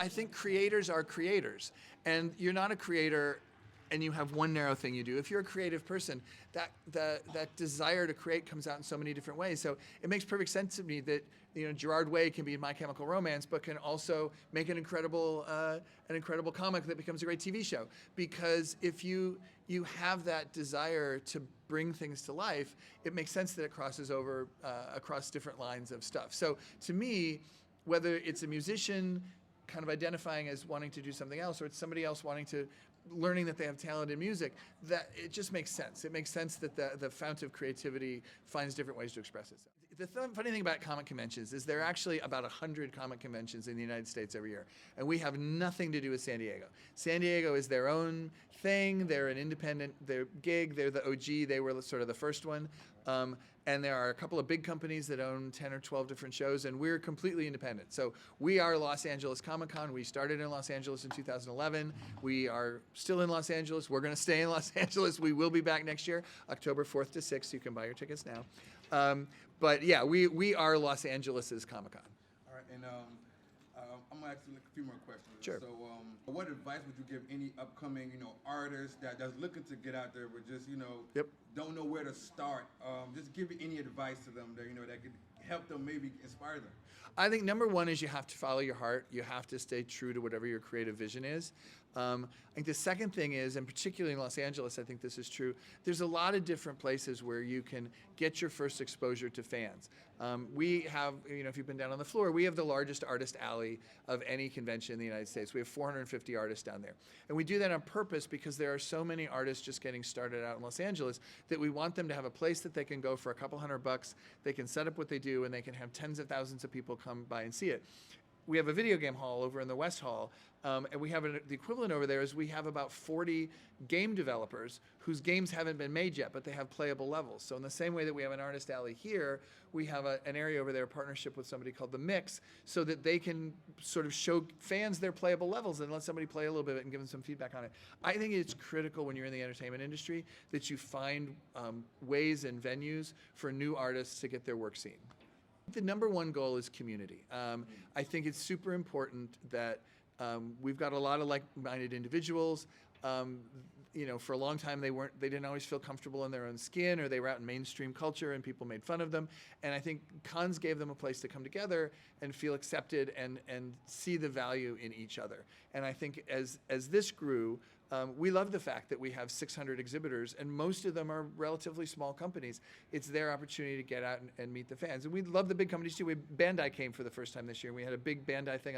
I think creators are creators, and you're not a creator and you have one narrow thing you do. If you're a creative person, that desire to create comes out in so many different ways. So it makes perfect sense to me that Gerard Way can be in My Chemical Romance, but can also make an incredible comic that becomes a great TV show. Because if you have that desire to bring things to life, it makes sense that it crosses over across different lines of stuff. So to me, whether it's a musician kind of identifying as wanting to do something else, or it's somebody else learning that they have talent in music, that it just makes sense. It makes sense that the fount of creativity finds different ways to express itself. The funny thing about comic conventions is there are actually about 100 comic conventions in the United States every year, and we have nothing to do with San Diego. San Diego is their own thing. They're an independent, gig. They're the OG. They were sort of the first one. And there are a couple of big companies that own 10 or 12 different shows, and we're completely independent. So we are Los Angeles Comic-Con. We started in Los Angeles in 2011. We are still in Los Angeles. We're going to stay in Los Angeles. We will be back next year, October 4th to 6th. You can buy your tickets now. But yeah, we are Los Angeles' Comic-Con. All right, and I'm going to ask you a few more questions. Sure. So what advice would you give any upcoming, artists that's looking to get out there but just, Yep. don't know where to start? Just give any advice to them that, that could help them, maybe inspire them. I think number one is you have to follow your heart. You have to stay true to whatever your creative vision is. I think the second thing is, and particularly in Los Angeles, I think this is true, there's a lot of different places where you can get your first exposure to fans. We have, if you've been down on the floor, we have the largest artist alley of any convention in the United States. We have 450 artists down there. And we do that on purpose because there are so many artists just getting started out in Los Angeles that we want them to have a place that they can go for a couple $100. They can set up what they do, and they can have tens of thousands of people come by and see it. We have a video game hall over in the West Hall, and we have the equivalent over there is we have about 40 game developers whose games haven't been made yet, but they have playable levels. So in the same way that we have an artist alley here, we have an area over there, a partnership with somebody called The Mix, so that they can sort of show fans their playable levels and let somebody play a little bit of it and give them some feedback on it. I think it's critical when you're in the entertainment industry that you find ways and venues for new artists to get their work seen. The number one goal is community. I think it's super important that we've got a lot of like-minded individuals. For a long time they didn't always feel comfortable in their own skin, or they were out in mainstream culture and people made fun of them. And I think cons gave them a place to come together and feel accepted and see the value in each other. And I think as this grew, we love the fact that we have 600 exhibitors, and most of them are relatively small companies. It's their opportunity to get out and meet the fans. And we love the big companies too. Bandai came for the first time this year. We had a big Bandai thing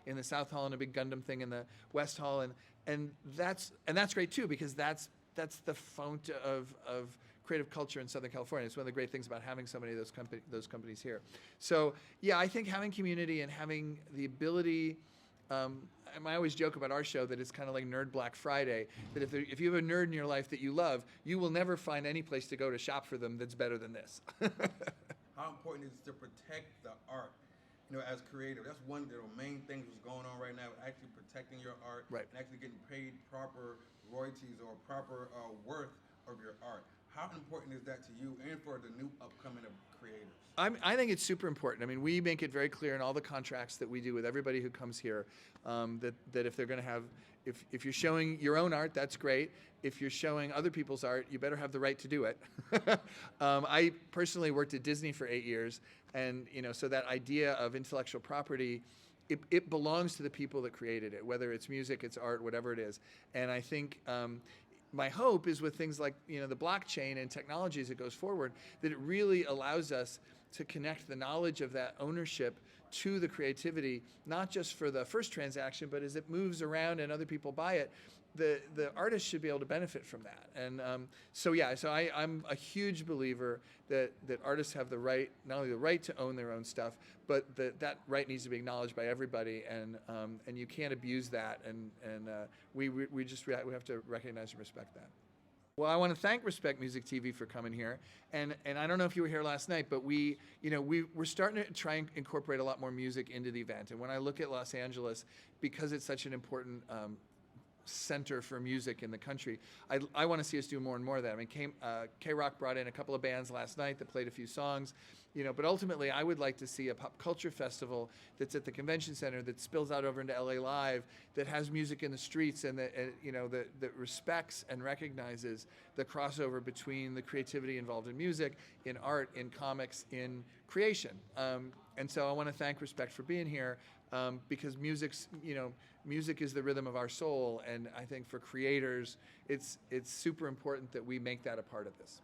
in the South Hall and a big Gundam thing in the West Hall, and that's great too, because that's the fount of creative culture in Southern California. It's one of the great things about having so many of those companies here. So yeah, I think having community and having the ability. I always joke about our show that it's kind of like Nerd Black Friday, that if you have a nerd in your life that you love, you will never find any place to go to shop for them that's better than this. How important is it to protect the art? As creative, that's one of the main things that's going on right now, actually protecting your art, right, and actually getting paid proper royalties or proper worth of your art. How important is that to you and for the new upcoming creators? I think it's super important. I mean, we make it very clear in all the contracts that we do with everybody who comes here that if they're going to have, if you're showing your own art, that's great. If you're showing other people's art, you better have the right to do it. I personally worked at Disney for 8 years, and so that idea of intellectual property, it belongs to the people that created it, whether it's music, it's art, whatever it is. And I think my hope is with things like the blockchain and technology as it goes forward, that it really allows us to connect the knowledge of that ownership to the creativity, not just for the first transaction, but as it moves around and other people buy it, the artist should be able to benefit from that. And so I'm a huge believer that artists have the right, not only the right to own their own stuff, but that right needs to be acknowledged by everybody, and you can't abuse that, and we have to recognize and respect that. Well, I want to thank Respect Music TV for coming here, and I don't know if you were here last night, but we're starting to try and incorporate a lot more music into the event. And when I look at Los Angeles, because it's such an important center for music in the country. I want to see us do more and more of that. I mean, K-Rock brought in a couple of bands last night that played a few songs, but ultimately I would like to see a pop culture festival that's at the convention center that spills out over into LA Live, that has music in the streets, and that respects and recognizes the crossover between the creativity involved in music, in art, in comics, in creation. And so I want to thank Respect for being here, because music is the rhythm of our soul, and I think for creators, it's super important that we make that a part of this.